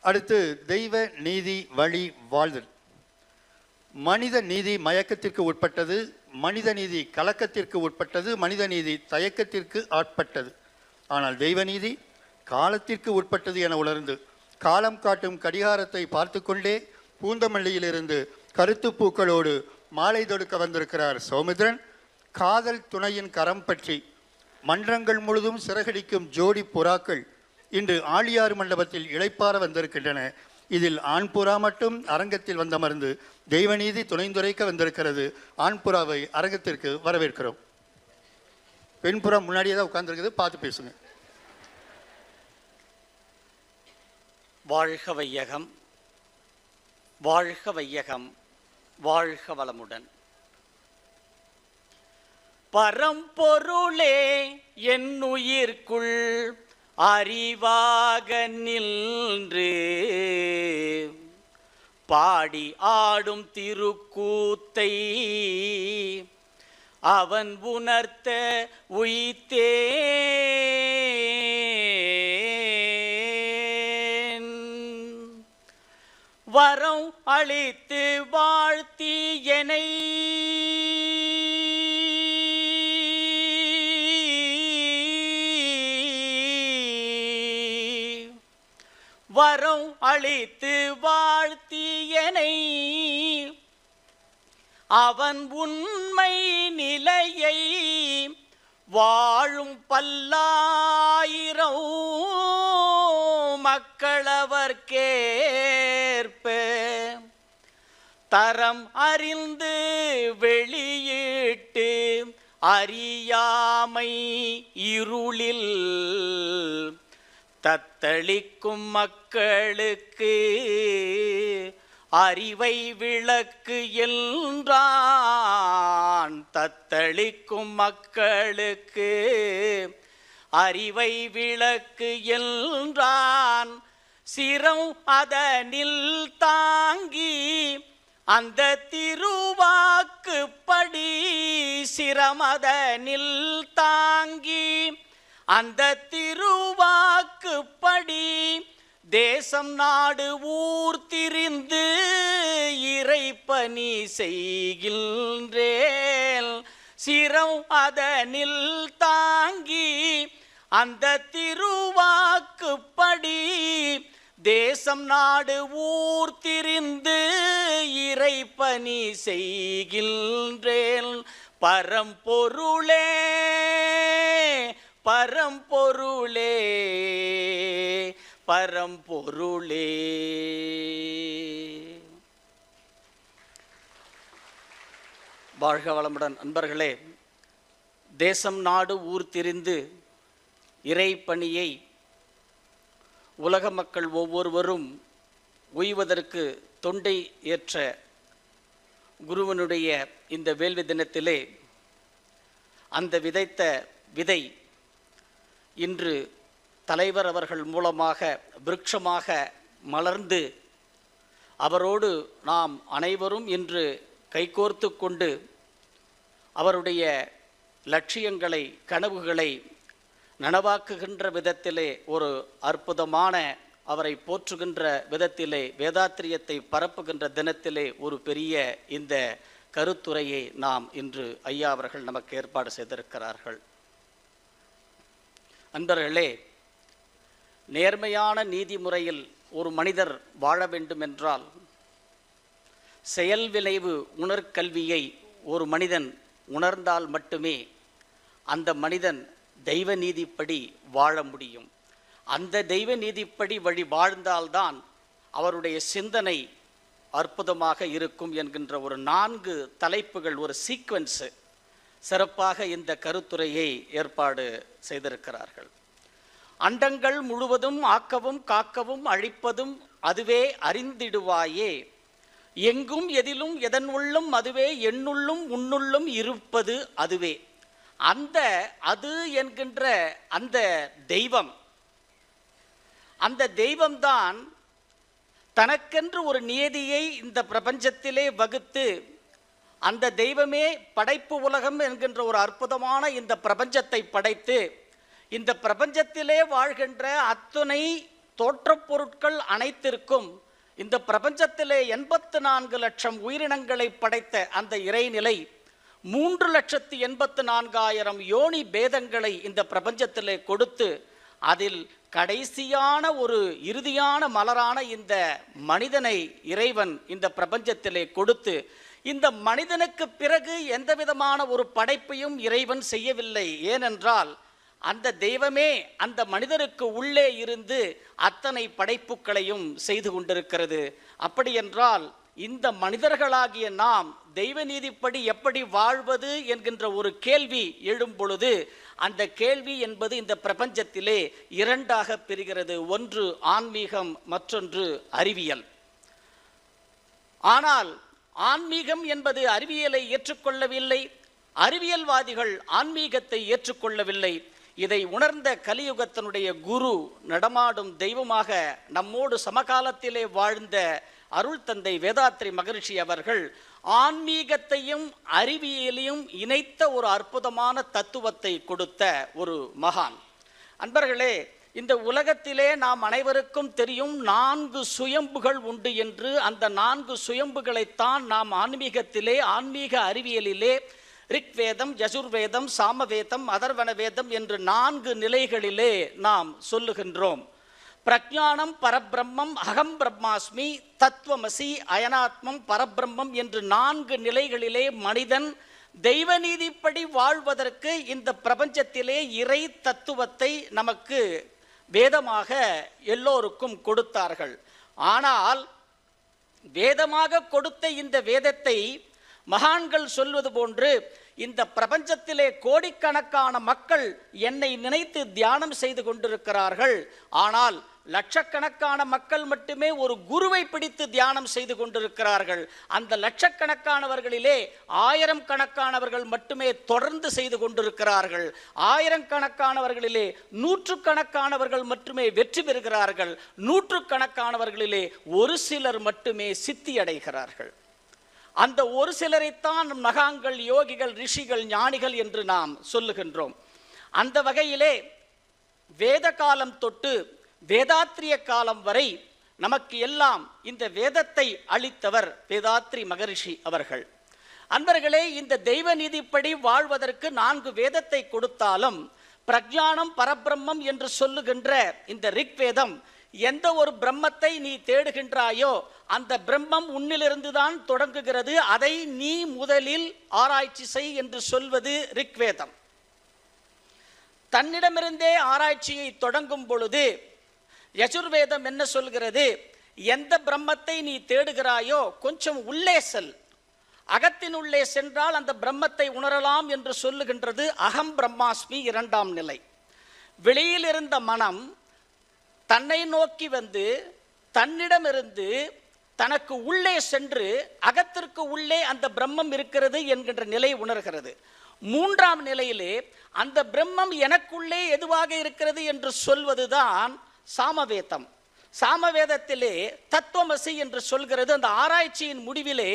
அடுத்து தெய்வ நீதி வழி வாழ்தல். மனித நீதி மயக்கத்திற்கு உட்பட்டது, மனித நீதி கலக்கத்திற்கு உட்பட்டது, மனித நீதி தயக்கத்திற்கு ஆட்பட்டது. ஆனால் தெய்வ நீதி காலத்திற்கு உட்பட்டது என உணர்ந்து காலம் காட்டும் கடிகாரத்தை பார்த்து கொண்டே பூந்தமல்லியிலிருந்து கருத்து பூக்களோடு மாலை தொடுக்க வந்திருக்கிறார் சௌமித்ரன். காதல் துணையின் கரம் பற்றி மன்றங்கள் முழுதும் சிறகடிக்கும் ஜோடி புறாக்கள் இன்று ஆழியாறு மண்டபத்தில் இளைப்பாற வந்திருக்கின்றன. இதில் ஆண் புறா மட்டும் அரங்கத்தில் வந்தமர்ந்து தெய்வநீதி துணைந்துரைக்க வந்திருக்கிறது. ஆண் புறாவை அரங்கத்திற்கு வரவேற்கிறோம். பெண் புறா முன்னாடியே தான் உட்கார்ந்துருக்குது, பார்த்து பேசுங்க. வாழ்க வையகம், வாழ்க வையகம், வாழ்க வளமுடன். பரம்பொருளே என் உயிர்க்குள் அறிவாக நின்று பாடி ஆடும் திருக்கூத்தை அவன் உணர்த்த உய்த்தேன். வரம் அளித்து வாழ்த்தி என்னை வரம் அளித்து வாழ்த்தியனை அவன் உண்மை நிலையை வாழும் பல்லாயிரம் மக்களவர்க்கேற்ப தரம் அறிந்து வெளியிட்டு அறியாமை இருளில் தத்தளிக்கும் மக்களுக்கு அறிவை விளக்கு என்றான். தத்தளிக்கும் மக்களுக்கு அறிவை விளக்கு என்றான். சிரம் அதனில் தாங்கி அந்த திருவாக்குப்படி சிரமதனில் தாங்கி அந்த திருவாக்குப்படி தேசம் நாடு ஊர் திரிந்து இறைப்பணி செய்கின்றேன். சிரம் அதனில் தாங்கி அந்த திருவாக்குப்படி தேசம் நாடு ஊர் திரிந்து இறைப்பணி செய்கின்றேன். பரம்பொருளே பரம்பொருளே பரம்பொருளே. வாழ்க வளமுடன். அன்பர்களே, தேசம் நாடு ஊர் திரிந்து இறைப்பணியை உலக மக்கள் ஒவ்வொருவரும் உய்வதற்கு தொண்டை ஏற்ற குருவனுடைய இந்த வேள்வி தினத்திலே அந்த விதைத்த விதை இன்று தலைவர் அவர்கள் மூலமாக விருட்சமாக மலர்ந்து அவரோடு நாம் அனைவரும் இன்று கைகோர்த்து கொண்டு அவருடைய லட்சியங்களை கனவுகளை நனவாக்குகின்ற விதத்திலே ஒரு அற்புதமான அவரை போற்றுகின்ற விதத்திலே வேதாத்திரியத்தை பரப்புகின்ற தினத்திலே ஒரு பெரிய இந்த கருத்துரையை நாம் இன்று ஐயா அவர்கள் நமக்கு ஏற்பாடு செய்திருக்கிறார்கள். அன்பர்களே, நேர்மையான நீதி முறையில் ஒரு மனிதர் வாழ வேண்டுமென்றால் செயல் விளைவு உணர்கல்வியை ஒரு மனிதன் உணர்ந்தால் மட்டுமே அந்த மனிதன் தெய்வ நீதிப்படி வாழ முடியும். அந்த தெய்வ நீதிப்படி வழி வாழ்ந்தால்தான் அவருடைய சிந்தனை அற்புதமாக இருக்கும் என்கின்ற ஒரு 4 தலைப்புகள், ஒரு சீக்வன்ஸு சிறப்பாக இந்த கருத்துரையை ஏற்பாடு செய்திருக்கிறார்கள். அண்டங்கள் முழுவதும் ஆக்கவும் காக்கவும் அழிப்பதும் அதுவே அறிந்திடுவாயே, எங்கும் எதிலும் எதன் உள்ளும் அதுவே, எண்ணுள்ளும் உன்னுள்ளும் இருப்பது அதுவே. அந்த அது என்கின்ற அந்த தெய்வம்தான் தனக்கென்று ஒரு நியதியை இந்த பிரபஞ்சத்திலே வகுத்து அந்த தெய்வமே படைப்பு உலகம் என்கின்ற ஒரு அற்புதமான இந்த பிரபஞ்சத்தை படைத்து இந்த பிரபஞ்சத்திலே வாழ்கின்ற அத்துணை தோற்றப் பொருட்கள் அனைத்திற்கும் இந்த பிரபஞ்சத்திலே 84 லட்சம் உயிரினங்களை படைத்த அந்த இறைநிலை 3,84,000 யோனி பேதங்களை இந்த பிரபஞ்சத்திலே கொடுத்து அதில் கடைசியான ஒரு இறுதியான மலரான இந்த மனிதனை இறைவன் இந்த பிரபஞ்சத்திலே கொடுத்து, இந்த மனிதனுக்கு பிறகு எந்த விதமான ஒரு படைப்பையும் இறைவன் செய்யவில்லை. ஏனென்றால் அந்த தெய்வமே அந்த மனிதருக்கு உள்ளே இருந்து அத்தனை படைப்புகளையும் செய்து கொண்டிருக்கிறது. அப்படி என்றால் இந்த மனிதர்களாகிய நாம் தெய்வ நீதிப்படி எப்படி வாழ்வது என்கின்ற ஒரு கேள்வி எழும் பொழுது, அந்த கேள்வி என்பது இந்த பிரபஞ்சத்திலே இரண்டாக பிரிகிறது. ஒன்று ஆன்மீகம், மற்றொன்று அறிவியல். ஆனால் ஆன்மீகம் என்பது அறிவியலை ஏற்றுக்கொள்ளவில்லை, அறிவியல்வாதிகள் ஆன்மீகத்தை ஏற்றுக்கொள்ளவில்லை. இதை உணர்ந்த கலியுகத்தினுடைய குரு, நடமாடும் தெய்வமாக நம்மோடு சமகாலத்திலே வாழ்ந்த அருள் தந்தை வேதாத்ரி மகரிஷி அவர்கள் ஆன்மீகத்தையும் அறிவியலையும் இணைத்த ஒரு அற்புதமான தத்துவத்தை கொடுத்த ஒரு மகான். அன்பர்களே, இந்த உலகத்திலே நாம் அனைவருக்கும் தெரியும் 4 சுயம்புகள் உண்டு என்று. அந்த 4 சுயம்புகளைத்தான் நாம் ஆன்மீகத்திலே, ஆன்மீக அறிவியலிலே ரிக்வேதம், யஜுர்வேதம், சாமவேதம், அதர்வண வேதம் என்று 4 நிலைகளிலே நாம் சொல்லுகின்றோம். பிரஜானம், பரபிரம்மம், அகம் பிரம்மாஸ்மி, தத்துவமசி, அயனாத்மம், பரபிரம்மம் என்று 4 நிலைகளிலே மனிதன் தெய்வ நீதிப்படி வாழ்வதற்கு இந்த பிரபஞ்சத்திலே இறை தத்துவத்தை நமக்கு வேதமாக எல்லோருக்கும் கொடுத்தார்கள். ஆனால் வேதமாக கொடுத்த இந்த வேதத்தை மகான்கள் சொல்வது போன்று இந்த பிரபஞ்சத்திலே கோடிக்கணக்கான மக்கள் என்னை நினைத்து தியானம் செய்து கொண்டிருக்கிறார்கள். ஆனால் லட்சக்கணக்கான மக்கள் மட்டுமே ஒரு குருவை பிடித்து தியானம் செய்து கொண்டிருக்கிறார்கள். அந்த லட்சக்கணக்கானவர்களிலே 1000 கணக்கானவர்கள் மட்டுமே தொடர்ந்து செய்து கொண்டிருக்கிறார்கள். 1000 கணக்கானவர்களிலே 100 கணக்கானவர்கள் மட்டுமே வெற்றி பெறுகிறார்கள். 100 கணக்கானவர்களிலே ஒரு சிலர் மட்டுமே சித்தி அடைகிறார்கள். அந்த ஒரு சிலரைத்தான் மகான்கள், யோகிகள், ரிஷிகள், ஞானிகள் என்று நாம் சொல்லுகின்றோம். அந்த வகையிலே வேத காலம் தொட்டு வேதாத்ரிய காலம் வரை நமக்கு எல்லாம் இந்த வேதத்தை அளித்தவர் வேதாத்ரி மகரிஷி அவர்கள். அன்பர்களே, இந்த தெய்வ நீதிப்படி வாழ்வதற்கு 4 வேதத்தை கொடுத்தாலும் பிரஜானம், பரபிரம்மம் என்று சொல்லுகின்ற இந்த ரிக்வேதம் எந்த ஒரு பிரம்மத்தை நீ தேடுகின்றாயோ அந்த பிரம்மம் உன்னிலிருந்து தான் தொடங்குகிறது, அதை நீ முதலில் ஆராய்ச்சி செய் என்று சொல்வது ரிக்வேதம். தன்னிடமிருந்தே ஆராய்ச்சியை தொடங்கும் பொழுது யஜுர்வேதம் என்ன சொல்கிறது? எந்த பிரம்மத்தை நீ தேடுகிறாயோ கொஞ்சம் உள்ளே செல், அகத்தின் உள்ளே சென்றால் அந்த பிரம்மத்தை உணரலாம் என்று சொல்லுகின்றது அகம் பிரம்மாஸ்மி 2ஆம் நிலை. வெளியில் இருந்த மனம் தன்னை நோக்கி வந்து தன்னிடமிருந்து தனக்கு உள்ளே சென்று அகத்திற்கு உள்ளே அந்த பிரம்மம் இருக்கிறது என்கின்ற நிலை உணர்கிறது. 3ஆம் நிலையிலே அந்த பிரம்மம் எனக்குள்ளே எதுவாக இருக்கிறது என்று சொல்வதுதான் சாமவேதம். சாமவேதத்திலே தத்துவமசி என்று சொல்கிறது. அந்த ஆராய்ச்சியின் முடிவிலே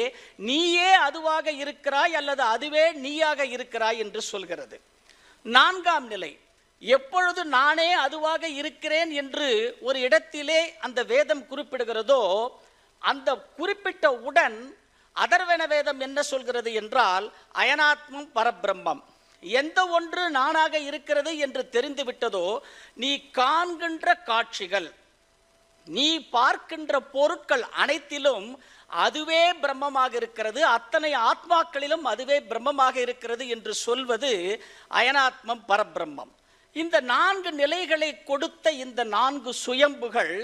நீயே அதுவாக இருக்கிறாய் அல்லது அதுவே நீயாக இருக்கிறாய் என்று சொல்கிறது. 4ஆம் நிலை, எப்பொழுது நானே அதுவாக இருக்கிறேன் என்று ஒரு இடத்திலே அந்த வேதம் குறிப்பிடுகிறதோ அந்த குறிப்பிட்ட உடன் அதர்வண வேதம் என்ன சொல்கிறது என்றால் அயனாத்மம், பரபிரம்மம். எந்த ஒன்று நானாக இருக்கிறது என்று தெரிந்து விட்டதோ நீ காண்கின்ற காட்சிகள், நீ பார்க்கின்ற பொருட்கள் அனைத்திலும் அதுவே பிரம்மமாக இருக்கிறது, அத்தனை ஆத்மாக்களிலும் அதுவே பிரம்மமாக இருக்கிறது என்று சொல்வது அயனாத்மம், பரபிரம்மம். இந்த 4 நிலைகளை கொடுத்த இந்த 4 சுயம்புகள்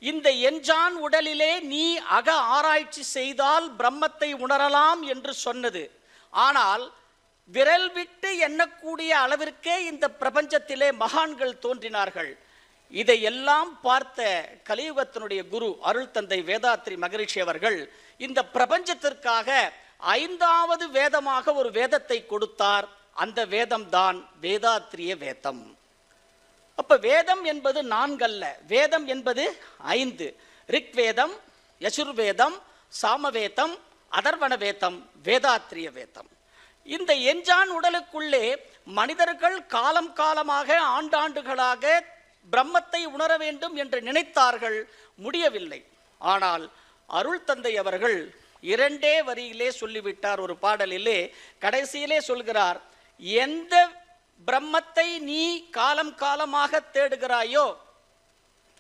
இந்த எஞ்சான் உடலிலே நீ அக ஆராய்ச்சி செய்தால் பிரம்மத்தை உணரலாம் என்று சொன்னது. ஆனால் விரல் விட்டு எண்ணக்கூடிய அளவிற்கே இந்த பிரபஞ்சத்திலே மகான்கள் தோன்றினார்கள். இதையெல்லாம் பார்த்த கலியுகத்தினுடைய குரு அருள் தந்தை வேதாத்ரி மகரிஷி அவர்கள் இந்த பிரபஞ்சத்திற்காக 5வது வேதமாக ஒரு வேதத்தை கொடுத்தார். அந்த வேதம் தான் வேதாத்ரிய வேதம். அப்ப வேதம் என்பது 4 அல்ல, வேதம் என்பது 5. ரிக்வேதம், யஜுர்வேதம், சாமவேதம், அதர்வண வேதம், வேதாத்ரிய வேதம். இந்த எஞ்சான் உடலுக்குள்ளே மனிதர்கள் காலம் காலமாக ஆண்டாண்டுகளாக பிரம்மத்தை உணர வேண்டும் என்று நினைத்தார்கள், முடியவில்லை. ஆனால் அருள் தந்தை அவர்கள் 2 வரியிலே சொல்லிவிட்டார். ஒரு பாடலிலே கடைசியிலே சொல்கிறார், எந்த பிரம்மத்தை நீ காலம் காலமாக தேடுகிறாயோ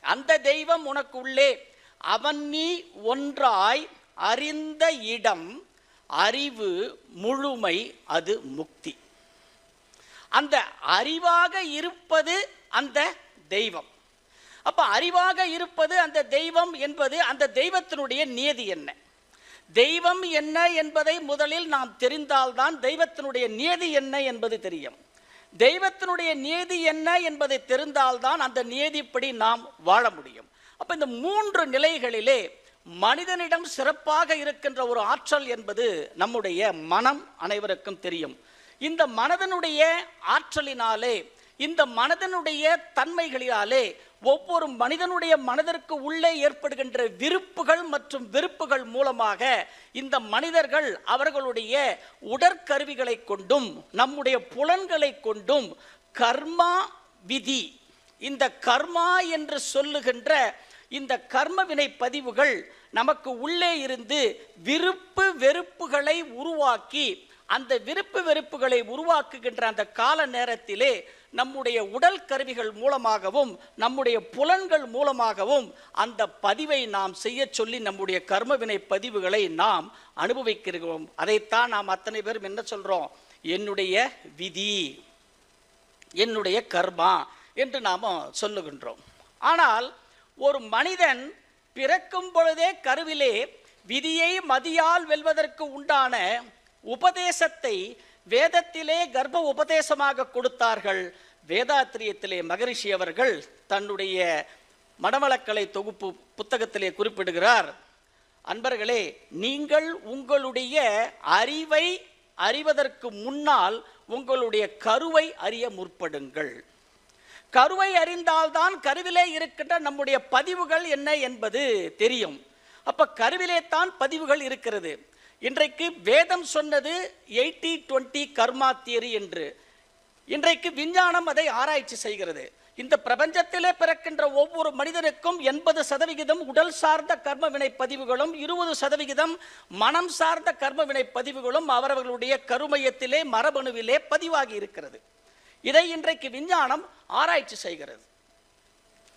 அந்த தெய்வம் உனக்கு உள்ளே, அவன் நீ ஒன்றாய் அறிந்த இடம் அறிவு முழுமை, அது முக்தி. அந்த அறிவாக இருப்பது அந்த தெய்வம். அப்ப அறிவாக இருப்பது அந்த தெய்வம் என்பது அந்த தெய்வத்தினுடைய நியதி என்ன? தெய்வம் என்ன என்பதை முதலில் நாம் தெரிந்தால்தான் தெய்வத்தினுடைய நியதி என்ன என்பது தெரியும். தெய்வத்தினுடைய நியதி என்ன என்பதை தெரிந்தால்தான் அந்த நியதிப்படி நாம் வாழ முடியும். அப்ப இந்த 3 நிலைகளிலே மனிதனிடம் சிறப்பாக இருக்கின்ற ஒரு ஆற்றல் என்பது நம்முடைய மனம் அனைவருக்கும் தெரியும். இந்த மனதனுடைய ஆற்றலினாலே, இந்த மனதனுடைய தன்மைகளினாலே ஒவ்வொரு மனிதனுடைய மனதிற்கு உள்ளே ஏற்படுகின்ற விருப்புகள் மற்றும் வெறுப்புகள் மூலமாக இந்த மனிதர்கள் அவர்களுடைய உடற்கருவிகளை கொண்டும் நம்முடைய புலன்களை கொண்டும் கர்மா விதி, இந்த கர்மா என்று சொல்லுகின்ற இந்த கர்ம வினை பதிவுகள் நமக்கு உள்ளே இருந்து விருப்பு வெறுப்புகளை உருவாக்கி, அந்த விருப்பு வெறுப்புகளை உருவாக்குகின்ற அந்த கால நேரத்திலே நம்முடைய உடல் கருவிகள் மூலமாகவும் நம்முடைய புலன்கள் மூலமாகவும் அந்த பதிவை நாம் செய்ய சொல்லி நம்முடைய கர்மவினை பதிவுகளை நாம் அனுபவிக்கிறோம். அதைத்தான் நாம் அத்தனை பேரும் என்ன சொல்றோம்? என்னுடைய விதி, என்னுடைய கர்மா என்று நாம் சொல்லுகின்றோம். ஆனால் ஒரு மனிதன் பிறக்கும் பொழுதே கருவிலே விதியை மதியால் வெல்வதற்கு உண்டான உபதேசத்தை வேதத்திலே கர்ப்ப உபதேசமாக கொடுத்தார்கள். வேதாத்திரியத்திலே மகரிஷி அவர்கள் தன்னுடைய மடமலக்கலை தொகுப்பு புத்தகத்திலே குறிப்பிடுகிறார், அன்பர்களே, நீங்கள் உங்களுடைய அறிவை அறிவதற்கு முன்னால் உங்களுடைய கருவை அறிய முற்படுங்கள். கருவை அறிந்தால்தான் கருவிலே இருக்கின்ற நம்முடைய பதிவுகள் என்ன என்பது தெரியும். அப்ப கருவிலே தான் பதிவுகள் இருக்கிறது. இன்றைக்கு வேதம் சொன்னது 80-20 கர்மா தியரி என்று. இன்றைக்கு விஞ்ஞானம் அதை ஆராய்ச்சி செய்கிறது. இந்த பிரபஞ்சத்திலே பிறக்கின்ற ஒவ்வொரு மனிதனுக்கும் 80% உடல் சார்ந்த கர்ம வினை பதிவுகளும் 20% மனம் சார்ந்த கர்ம வினை பதிவுகளும் அவர்களுடைய கருமையத்திலே மரபணுவிலே பதிவாகி இருக்கிறது. இதை இன்றைக்கு விஞ்ஞானம் ஆராய்ச்சி செய்கிறது.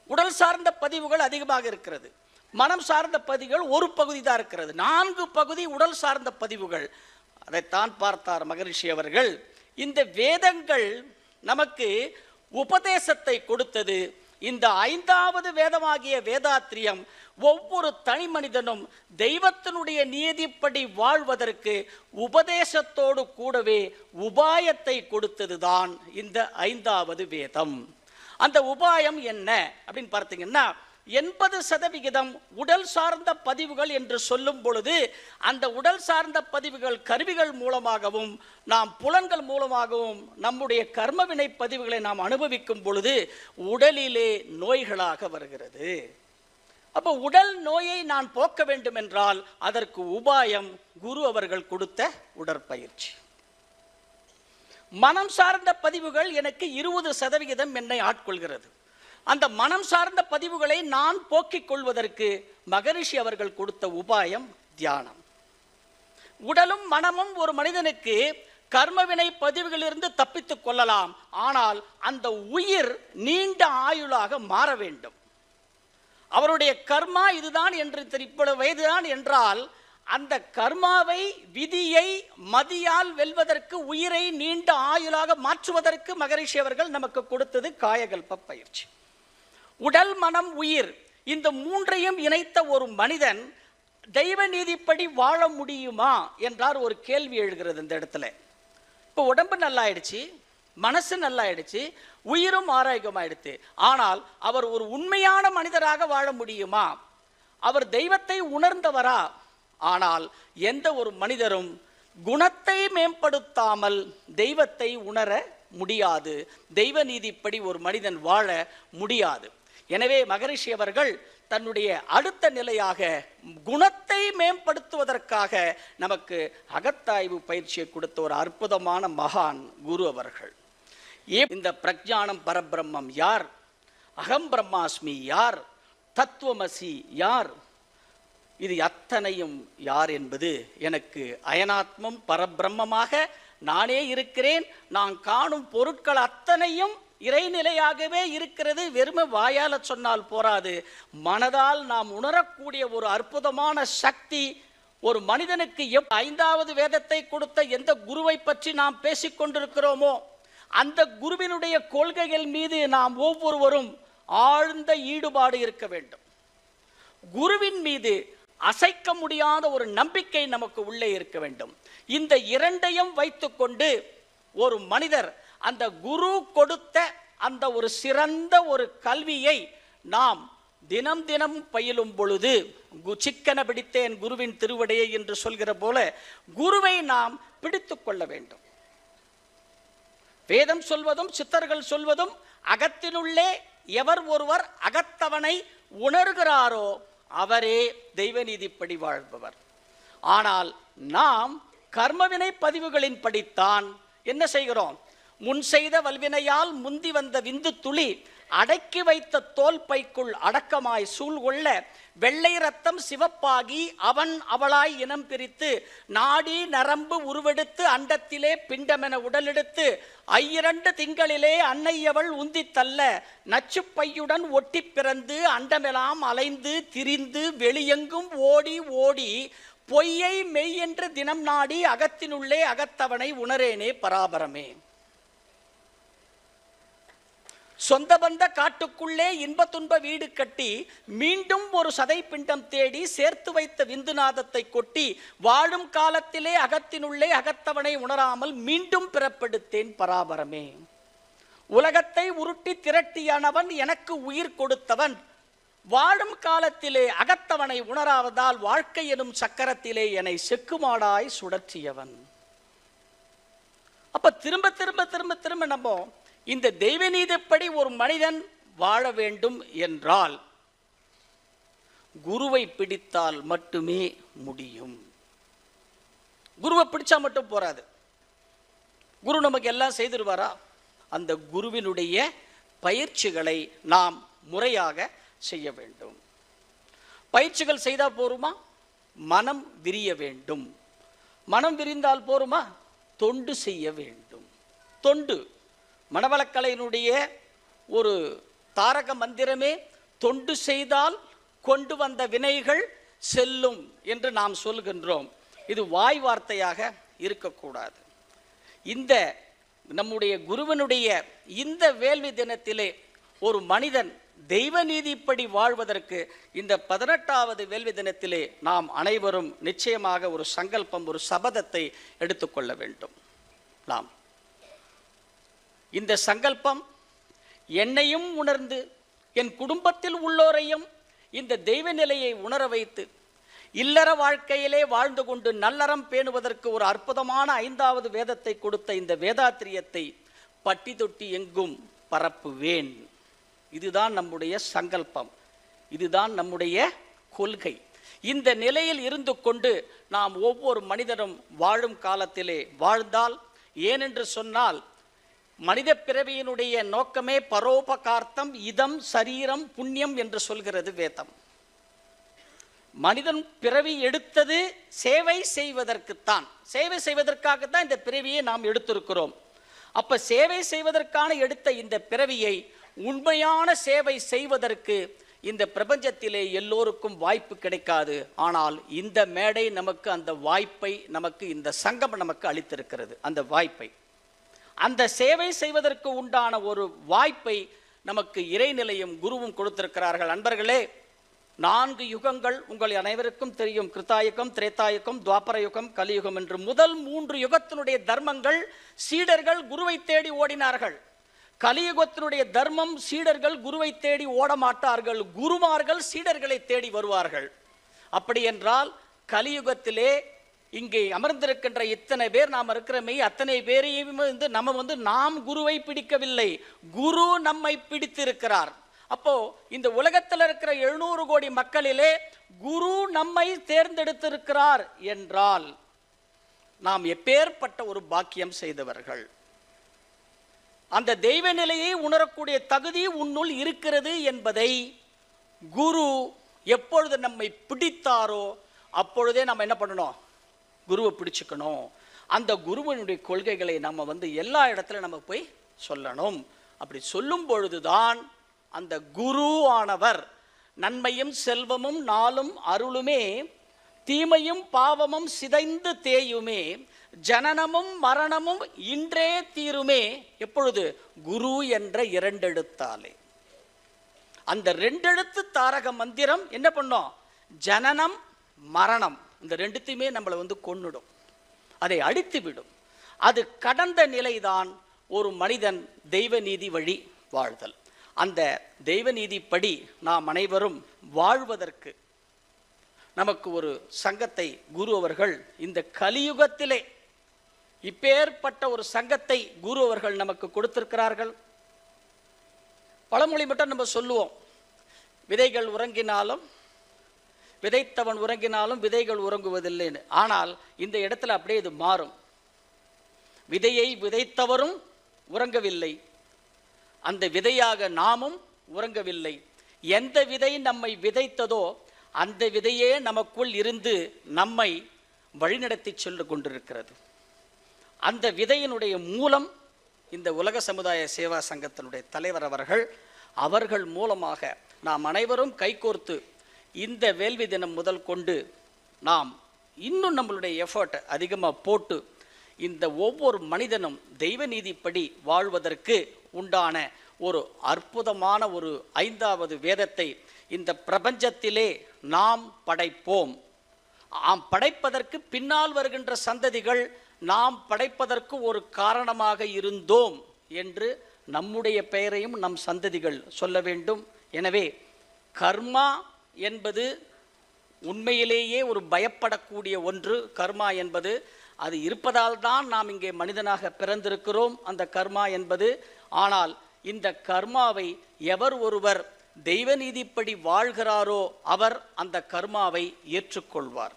உடல் சார்ந்த பதிவுகள் அதிகமாக இருக்கிறது, மனம் சார்ந்த பதிவுகள் ஒரு பகுதி தான் இருக்கிறது. 4 பகுதி உடல் சார்ந்த பதிவுகள். அதைத்தான் பார்த்தார் மகரிஷி அவர்கள். இந்த வேதங்கள் நமக்கு உபதேசத்தை கொடுத்தது. இந்த 5வது வேதமாகிய வேதாத்திரியம் ஒவ்வொரு தனி மனிதனும் தெய்வத்தினுடைய நியதிப்படி வாழ்வதற்கு உபதேசத்தோடு கூடவே உபாயத்தை கொடுத்ததுதான் இந்த 5வது வேதம். அந்த உபாயம் என்ன அப்படின்னு பார்த்தீங்கன்னா, 80% உடல் சார்ந்த பதிவுகள் என்று சொல்லும் பொழுது அந்த உடல் சார்ந்த பதிவுகள் கருவிகள் மூலமாகவும் நாம் புலன்கள் மூலமாகவும் நம்முடைய கர்மவினை பதிவுகளை நாம் அனுபவிக்கும் பொழுது உடலிலே நோய்களாக வருகிறது. அப்போ உடல் நோயை நான் போக்க வேண்டும் என்றால் அதற்கு உபாயம் குரு அவர்கள் கொடுத்த உடற்பயிற்சி. மனம் சார்ந்த பதிவுகள் எனக்கு 20% என்னை ஆட்கொள்கிறது. அந்த மனம் சார்ந்த பதிவுகளை நான் போக்கிக் கொள்வதற்கு மகரிஷி அவர்கள் கொடுத்த உபாயம் தியானம். உடலும் மனமும் ஒரு மனிதனுக்கு கர்மவினை பதிவுகளிலிருந்து தப்பித்துக் கொள்ளலாம். ஆனால் அந்த உயிர் நீண்ட ஆயுளாக மாற வேண்டும். அவருடைய கர்மா இதுதான் என்று இவ்வளவு வயதுதான் என்றால் அந்த கர்மாவை விதியை மதியால் வெல்வதற்கு உயிரை நீண்ட ஆயுளாக மாற்றுவதற்கு மகரிஷி அவர்கள் நமக்கு கொடுத்தது காயகல்ப பயிற்சி. உடல் மனம் உயிர் இந்த 3ஐயும் இணைத்த ஒரு மனிதன் தெய்வ நீதிப்படி வாழ முடியுமா என்றார் ஒரு கேள்வி எழுகிறது இந்த இடத்துல. இப்போ உடம்பு நல்லாயிடுச்சு, மனசு நல்லாயிடுச்சு, உயிரும் ஆரோக்கியமாயிடுச்சு. ஆனால் அவர் ஒரு உண்மையான மனிதராக வாழ முடியுமா? அவர் தெய்வத்தை உணர்ந்தவரா? ஆனால் எந்த ஒரு மனிதரும் குணத்தை மேம்படுத்தாமல் தெய்வத்தை உணர முடியாது. தெய்வ நீதிப்படி ஒரு மனிதன் வாழ முடியாது. எனவே மகரிஷி அவர்கள் தன்னுடைய அடுத்த நிலையாக குணத்தை மேம்படுத்துவதற்காக நமக்கு அகத்தாய்வு பயிற்சியை கொடுத்த ஒரு அற்புதமான மகான் குரு அவர்கள். இந்த பிரஜானம் பரபிரம்மம் யார், அகம் பிரம்மாஸ்மி யார், தத்துவமசி யார், இது அத்தனையும் யார் என்பது எனக்கு அயனாத்மம் பரபிரம்மமாக நானே இருக்கிறேன். நான் காணும் பொருட்கள் அத்தனையும் இறைநிலையாகவே இருக்கிறது. வெறுமை வாயால சொன்னால் போராது, மனதால் நாம் உணரக்கூடிய ஒரு அற்புதமான சக்தி ஒரு மனிதனுக்கு. ஐந்தாவது வேதத்தை கொடுத்த எந்த குருவை பற்றி நாம் பேசிக்கொண்டிருக்கிறோமோ அந்த குருவினுடைய கொள்கைகள் மீது நாம் ஒவ்வொருவரும் ஆழ்ந்த ஈடுபாடு இருக்க வேண்டும். குருவின் மீது அசைக்க முடியாத ஒரு நம்பிக்கை நமக்கு உள்ளே இருக்க வேண்டும். இந்த இரண்டையும் வைத்துக்கொண்டு ஒரு மனிதர் அந்த குரு கொடுத்த அந்த ஒரு சிறந்த ஒரு கல்வியை நாம் தினம் தினம் பயிலும் பொழுது, சிக்கன பிடித்தேன் குருவின் திருவடியை என்று சொல்கிற போல குருவை நாம் பிடித்துக் கொள்ள வேண்டும். வேதம் சொல்வதும் சித்தர்கள் சொல்வதும் அகத்தினுள்ளே எவர் ஒருவர் அகத்தவனை உணர்கிறாரோ அவரே தெய்வ நீதிப்படி வாழ்பவர். ஆனால் நாம் கர்மவினை பதிவுகளின் படித்தான் என்ன செய்கிறோம்? முன் செய்த வல்வினையால் முந்தி வந்த விந்து துளி அடக்கி வைத்த தோல் பைக்குள் அடக்கமாய் சூழ்கொள்ள வெள்ளை ரத்தம் சிவப்பாகி அவன் அவளாய் இனம் பிரித்து நாடி நரம்பு உருவெடுத்து அண்டத்திலே பிண்டமென உடலெடுத்து ஐயிரண்டு திங்களிலே அன்னையவள் உந்தி தள்ள நச்சுப்பையுடன் ஒட்டி பிறந்து அண்டமெல்லாம் அலைந்து திரிந்து வெளியெங்கும் ஓடி ஓடி பொய்யை மெய் என்று தினம் நாடி அகத்தினுள்ளே அகத்தவனை உணரேனே பராபரமே. சொந்த பந்த காட்டுக்குள்ளே இன்ப துன்ப வீடு கட்டி மீண்டும் ஒரு சதை பிண்டம் தேடி சேர்த்து வைத்த விந்துநாதத்தை கொட்டி வாழும் காலத்திலே அகத்தினுள்ளே அகத்தவனை உணராமல் மீண்டும் பிறப்பெடுத்தேன் பராபரமே. உலகத்தை உருட்டி திரட்டியானவன் எனக்கு உயிர் கொடுத்தவன், வாழும் காலத்திலே அகத்தவனை உணராவதால் வாழ்க்கை எனும் சக்கரத்திலே என்னை செக்குமாடாய் சுழற்றியவன். அப்ப திரும்ப திரும்ப திரும்ப திரும்ப நம்ம இந்த தெய்வ நீதிப்படி ஒரு மனிதன் வாழ வேண்டும் என்றால் குருவை பிடித்தால் மட்டுமே முடியும். குருவை பிடிச்சா மட்டும் போராது. குரு நமக்கு எல்லாம் செய்திருவாரா? அந்த குருவினுடைய பயிற்சிகளை நாம் முறையாக செய்ய வேண்டும். பயிற்சிகள் செய்தால் போருமா? மனம் விரிய வேண்டும். மனம் விரிந்தால் போருமா? தொண்டு செய்ய வேண்டும். தொண்டு மனவளக்கலையினுடைய ஒரு தாரக மந்திரமே தொண்டு செய்தால் கொண்டு வந்த வினைகள் செல்லும் என்று நாம் சொல்கின்றோம். இது வாய் வார்த்தையாக இருக்கக்கூடாது. இந்த நம்முடைய குருவனுடைய இந்த வேள்வி தினத்திலே ஒரு மனிதன் தெய்வ நீதிப்படி வாழ்வதற்கு இந்த 18வது வேள்வி தினத்திலே நாம் அனைவரும் நிச்சயமாக ஒரு சங்கல்பம், ஒரு சபதத்தை எடுத்துக்கொள்ள வேண்டும். நாம் இந்த சங்கல்பம் என்னையும் உணர்ந்து என் குடும்பத்தில் உள்ளோரையும் இந்த தெய்வ நிலையை உணர வைத்து இல்லற வாழ்க்கையிலே வாழ்ந்து கொண்டு நல்லறம் பேணுவதற்கு ஒரு அற்புதமான 5வது வேதத்தை கொடுத்த இந்த வேதாத்திரியத்தை பட்டி தொட்டி எங்கும் பரப்புவேன். இதுதான் நம்முடைய சங்கல்பம், இதுதான் நம்முடைய கொள்கை. இந்த நிலையில் இருந்து கொண்டு நாம் ஒவ்வொரு மனிதனும் வாழும் காலத்திலே வாழ்ந்தால், ஏனென்று சொன்னால் மனித பிறவியினுடைய நோக்கமே பரோபகார்த்தம் இதம் சரீரம் புண்ணியம் என்று சொல்கிறது வேதம். மனிதன் பிறவி எடுத்தது சேவை செய்வதற்குத்தான், சேவை செய்வதற்காகத்தான் இந்த பிறவியை நாம் எடுத்திருக்கிறோம். அப்ப சேவை செய்வதற்கான எடுத்த இந்த பிறவியை உண்மையான சேவை செய்வதற்கு இந்த பிரபஞ்சத்திலே எல்லோருக்கும் வாய்ப்பு கிடைக்காது. ஆனால் இந்த மேடை நமக்கு அந்த வாய்ப்பை, நமக்கு இந்த சங்கம் நமக்கு அளித்திருக்கிறது. அந்த வாய்ப்பை, அந்த சேவை செய்வதற்கு உண்டான ஒரு வாய்ப்பை நமக்கு இறைநிலையும் குருவும் கொடுத்திருக்கிறார்கள். அன்பர்களே, 4 யுகங்கள் உங்கள் அனைவருக்கும் தெரியும். கிருத்தாயுகம், திரேதாயுகம், துவாபர யுகம், கலியுகம் என்று முதல் 3 யுகத்தினுடைய தர்மங்கள் சீடர்கள் குருவை தேடி ஓடினார்கள். கலியுகத்தினுடைய தர்மம் சீடர்கள் குருவை தேடி ஓட மாட்டார்கள், குருமார்கள் சீடர்களை தேடி வருவார்கள். அப்படி என்றால் கலியுகத்திலே இங்கே அமர்ந்திருக்கின்ற இத்தனை பேர் நாம் இருக்கிறமே, அத்தனை பேரையும் நாம் குருவை பிடிக்கவில்லை, குரு நம்மை பிடித்திருக்கிறார். அப்போ இந்த உலகத்தில் இருக்கிற 700 கோடி மக்களிலே குரு நம்மை தேர்ந்தெடுத்திருக்கிறார் என்றால் நாம் எப்பேற்பட்ட ஒரு பாக்கியம் செய்தவர்கள். அந்த தெய்வ நிலையை உணரக்கூடிய தகுதி உன்னுள் இருக்கிறது என்பதை குரு எப்பொழுது நம்மை பிடித்தாரோ அப்பொழுதே நம்ம என்ன பண்ணணும்? குருவை பிடிச்சுக்கணும். அந்த குருவனுடைய கொள்கைகளை நம்ம எல்லா இடத்துல நம்ம போய் சொல்லணும். அப்படி சொல்லும் பொழுதுதான் அந்த குரு ஆனவர் நன்மையும் செல்வமும் நாளும் அருளுமே தீமையும் பாவமும் சிதைந்து தேயுமே ஜனனமும் மரணமும் இன்றே தீருமே. எப்பொழுது? குரு என்ற 2 எழுத்தாலே. அந்த 2 எழுத்து தாரக மந்திரம் என்ன பண்ணும்? ஜனனம் மரணம் இந்த 2த்தையுமே நம்மளை கொன்னுடும், அதை அழித்து விடும். அது கடந்த நிலைதான் ஒரு மனிதன் தெய்வ நீதி வழி வாழ்தல். அந்த தெய்வ நீதிப்படி நாம் அனைவரும் வாழ்வதற்கு நமக்கு ஒரு சங்கத்தை குரு அவர்கள் இந்த கலியுகத்திலே இப்பேற்பட்ட ஒரு சங்கத்தை குரு அவர்கள் நமக்கு கொடுத்திருக்கிறார்கள். பழமொழி மட்டும் நம்ம சொல்லுவோம், விதைகள் உறங்கினாலும் விதைத்தவன் உறங்கினாலும் விதைகள் உறங்குவதில்லைன்னு. ஆனால் இந்த இடத்துல அப்படியே இது மாறும். விதையை விதைத்தவரும் உறங்கவில்லை, அந்த விதையாக நாமும் உறங்கவில்லை. எந்த விதை நம்மை விதைத்ததோ அந்த விதையே நமக்குள் இருந்து நம்மை வழிநடத்தி சென்று கொண்டிருக்கிறது. அந்த விதையினுடைய மூலம் இந்த உலக சமுதாய சேவா சங்கத்தினுடைய தலைவர் அவர்கள் மூலமாக நாம் அனைவரும் கைகோர்த்து இந்த வேள்வி தினம் முதல் கொண்டு நாம் இன்னும் நம்மளுடைய எஃபர்ட் அதிகமாக போட்டு இந்த ஒவ்வொரு மனிதனும் தெய்வ நீதிப்படி வாழ்வதற்கு உண்டான ஒரு அற்புதமான ஒரு 5வது வேதத்தை இந்த பிரபஞ்சத்திலே நாம் படைப்போம். படைப்பதற்கு பின்னால் வருகின்ற சந்ததிகள் நாம் படைப்பதற்கு ஒரு காரணமாக இருந்தோம் என்று நம்முடைய பெயரையும் நம் சந்ததிகள் சொல்ல வேண்டும். எனவே கர்மா என்பது உண்மையிலேயே ஒரு பயப்படக்கூடிய ஒன்று. கர்மா என்பது அது இருப்பதால் தான் நாம் இங்கே மனிதனாக பிறந்திருக்கிறோம், அந்த கர்மா என்பது. ஆனால் இந்த கர்மாவை எவர் ஒருவர் தெய்வ நீதிப்படி வாழ்கிறாரோ அவர் அந்த கர்மாவை ஏற்றுக்கொள்வார்.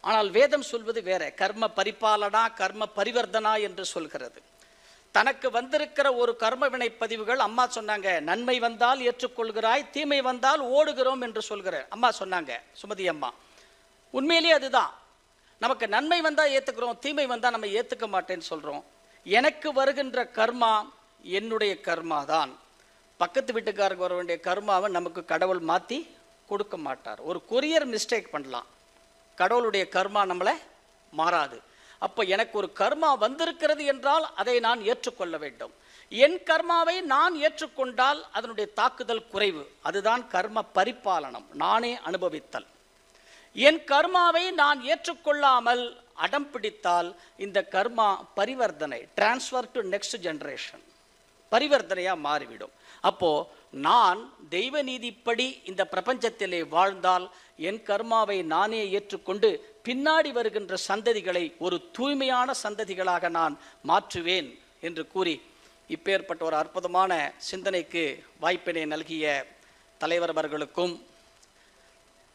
ஆனால் வேதம் சொல்வது வேற. கர்ம பரிபாலனா கர்ம பரிவர்த்தனா என்று சொல்கிறது. தனக்கு வந்திருக்கிற ஒரு கர்ம வினை பதிவுகள் அம்மா சொன்னாங்க, நன்மை வந்தால் ஏற்றுக்கொள்கிறாய், தீமை வந்தால் ஓடுகிறோம் என்று சொல்கிறார் அம்மா சொன்னாங்க, சுமதி அம்மா. உண்மையிலேயே அதுதான். நமக்கு நன்மை வந்தால் ஏற்றுக்கிறோம், தீமை வந்தால் நம்ம ஏற்றுக்க மாட்டேன்னு சொல்கிறோம். எனக்கு வருகின்ற கர்மா என்னுடைய கர்மா தான். பக்கத்து வீட்டுக்காரருக்கு வர வேண்டிய கர்மாவை நமக்கு கடவுள் மாற்றி கொடுக்க மாட்டார். ஒரு கொரியர் மிஸ்டேக் பண்ணலாம், கடவுளுடைய கர்மா நம்மளை மாறாது. அப்போ எனக்கு ஒரு கர்மா வந்திருக்கிறது என்றால் அதை நான் ஏற்றுக்கொள்ள வேண்டும். என் கர்மாவை நான் ஏற்றுக்கொண்டால் அதனுடைய தாக்குதல் குறைவு. அதுதான் கர்ம பரிபாலனம், நானே அனுபவித்தல். என் கர்மாவை நான் ஏற்றுக்கொள்ளாமல் அடம் பிடித்தால் இந்த கர்மா பரிவர்த்தனை, டிரான்ஸ்ஃபர் டு நெக்ஸ்ட் ஜெனரேஷன், பரிவர்த்தனையாக மாறிவிடும். அப்போ நான் தெய்வ நீதிப்படி இந்த பிரபஞ்சத்திலே வாழ்ந்தால் என் கர்மாவை நானே ஏற்றுக்கொண்டு பின்னாடி வருகின்ற சந்ததிகளை ஒரு தூய்மையான சந்ததிகளாக நான் மாற்றுவேன் என்று கூறி இப்பேற்பட்ட ஒரு அற்புதமான சிந்தனைக்கு வாய்ப்பினை நல்கிய தலைவர் அவர்களுக்கும்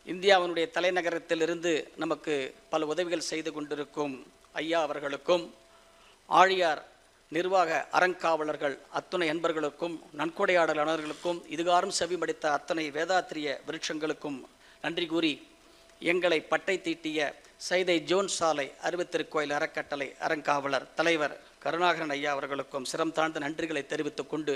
இந்தியாவினுடைய தலைநகரத்திலிருந்து நமக்கு பல உதவிகள் செய்து கொண்டிருக்கும் ஐயா அவர்களுக்கும், ஆழியார் நிர்வாக அறங்காவலர்கள் அத்துணை என்பர்களுக்கும், நன்கொடையாளர்களுக்கும், இதுகாரும் செவிமடித்த அத்தனை வேதாத்திரிய விருட்சங்களுக்கும் நன்றி கூறி எங்களை பட்டை தீட்டிய சைதை ஜோன் சாலை அறிவுத்திருக்கோயில் அறக்கட்டளை அறங்காவலர் தலைவர் கருணாகரன் ஐயா அவர்களுக்கும் சிரம் தாழ்ந்த நன்றிகளை தெரிவித்துக் கொண்டு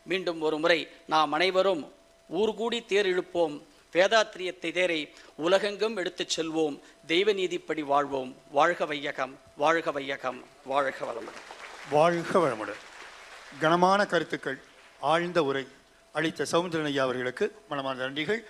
மீண்டும் ஒரு முறை நாம் அனைவரும் ஊர்கூடி தேர் இழுப்போம், வேதாத்திரியத்தை தேரை உலகெங்கும் எடுத்துச் செல்வோம், தெய்வ நீதிப்படி வாழ்வோம். வாழ்க வையகம், வாழ்க வையகம், வாழ்க வளமுடன். வாழ்க வளமுடன். கனமான கருத்துக்கள், ஆழ்ந்த உரை அளித்த சௌந்தரன் ஐயா அவர்களுக்கு மனமார்ந்த நன்றிகள்.